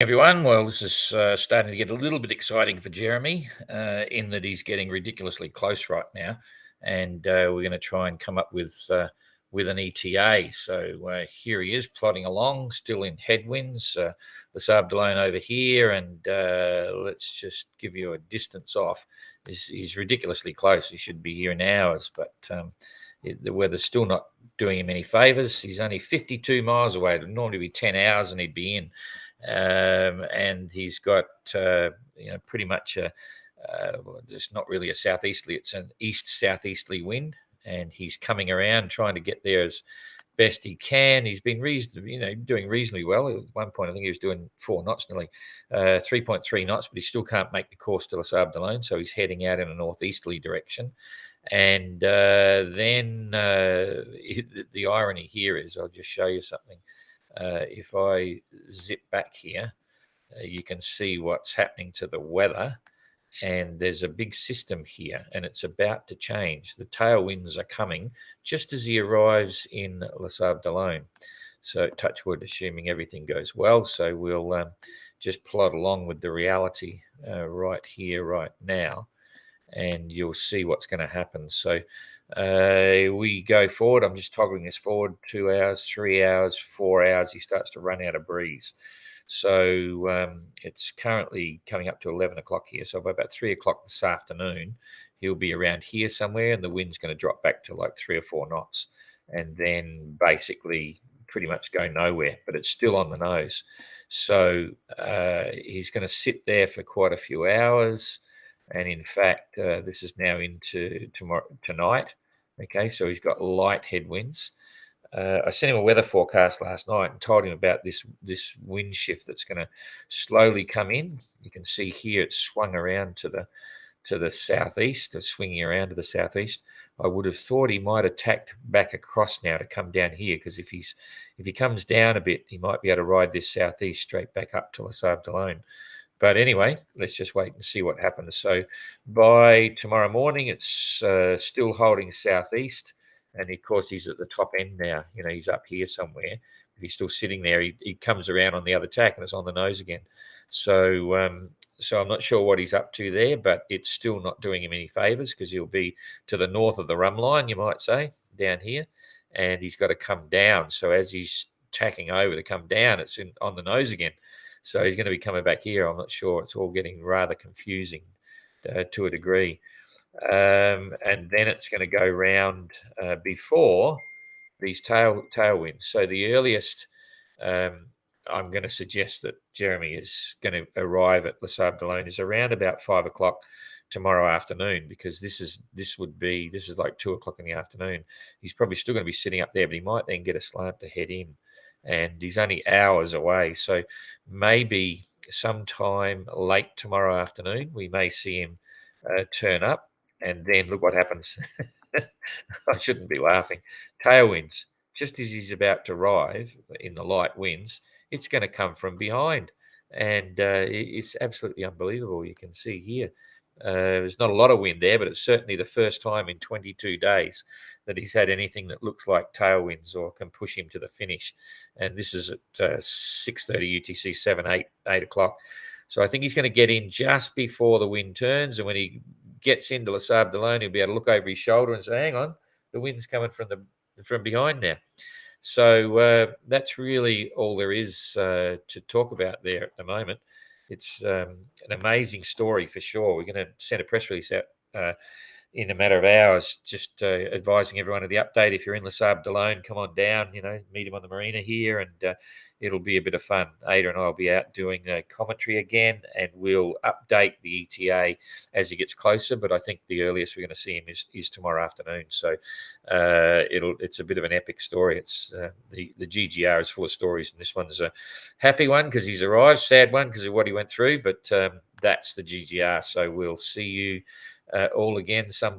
Everyone, well, this is starting to get a little bit exciting for Jeremy, in that he's getting ridiculously close right now, and we're going to try and come up with an ETA. So here he is plodding along, still in headwinds. The Sabdalone over here, and let's just give you a distance off. He's ridiculously close. He should be here in hours, but the weather's still not doing him any favors. He's only 52 miles away. It'd normally be 10 hours, and he'd be in. And he's got pretty much it's not really a southeasterly, it's an east southeasterly wind, and he's coming around trying to get there as best he can. He's been doing reasonably well. At one point I think he was doing 4 knots, nearly 3.3 knots, but he still can't make the course to Les Sables d'Olonne, so he's heading out in a northeasterly direction. And then the irony here is, I'll just show you something. If I zip back here, you can see what's happening to the weather. And there's a big system here, and it's about to change. The tailwinds are coming just as he arrives in Les Sables d'Olonne. So touch wood, assuming everything goes well. So we'll just plod along with the reality right here, right now, and you'll see what's going to happen. So we go forward. I'm just toggling this forward 2 hours, 3 hours, 4 hours. He starts to run out of breeze. So it's currently coming up to 11 o'clock here. So by about 3 o'clock this afternoon, he'll be around here somewhere, and the wind's going to drop back to like 3 or 4 knots, and then basically pretty much go nowhere, but it's still on the nose. So he's going to sit there for quite a few hours. And in fact, this is now into tonight. Okay, so he's got light headwinds. I sent him a weather forecast last night and told him about this wind shift that's going to slowly come in. You can see here it's swung around to the southeast, it's swinging around to the southeast. I would have thought he might have tacked back across now to come down here, because if he comes down a bit, he might be able to ride this southeast straight back up to Les Sables d'Olonne. But anyway, let's just wait and see what happens. So by tomorrow morning, it's still holding southeast. And of course, he's at the top end now. He's up here somewhere. If he's still sitting there, he comes around on the other tack and it's on the nose again. So I'm not sure what he's up to there, but it's still not doing him any favors, because he'll be to the north of the run line, you might say, down here. And he's got to come down. So as he's tacking over to come down, it's on the nose again. So he's going to be coming back here. I'm not sure. It's all getting rather confusing to a degree. And then it's going to go round before these tailwinds. So the earliest I'm going to suggest that Jeremy is going to arrive at Les Sables d'Olonne is around about 5 o'clock tomorrow afternoon, because this is like 2 o'clock in the afternoon. He's probably still going to be sitting up there, but he might then get a slant to head in. And he's only hours away. So maybe sometime late tomorrow afternoon, we may see him turn up, and then look what happens. I shouldn't be laughing. Tailwinds, just as he's about to arrive in the light winds, it's going to come from behind. And it's absolutely unbelievable. You can see here, there's not a lot of wind there, but it's certainly the first time in 22 days that he's had anything that looks like tailwinds or can push him to the finish. And this is at 6:30 UTC, 8 o'clock. So I think he's going to get in just before the wind turns. And when he gets into Les Sables d'Olonne, he'll be able to look over his shoulder and say, hang on, the wind's coming from behind now. So that's really all there is to talk about there at the moment. It's an amazing story for sure. We're going to send a press release out in a matter of hours, just advising everyone of the update. If you're in Les Sables d'Olonne, come on down, meet him on the marina here, and it'll be a bit of fun. Ada and I will be out doing commentary again, and we'll update the ETA as he gets closer. But I think the earliest we're going to see him is tomorrow afternoon. So it's a bit of an epic story. It's the GGR is full of stories, and this one's a happy one because he's arrived, sad one because of what he went through, but that's the GGR. So we'll see you all again sometime.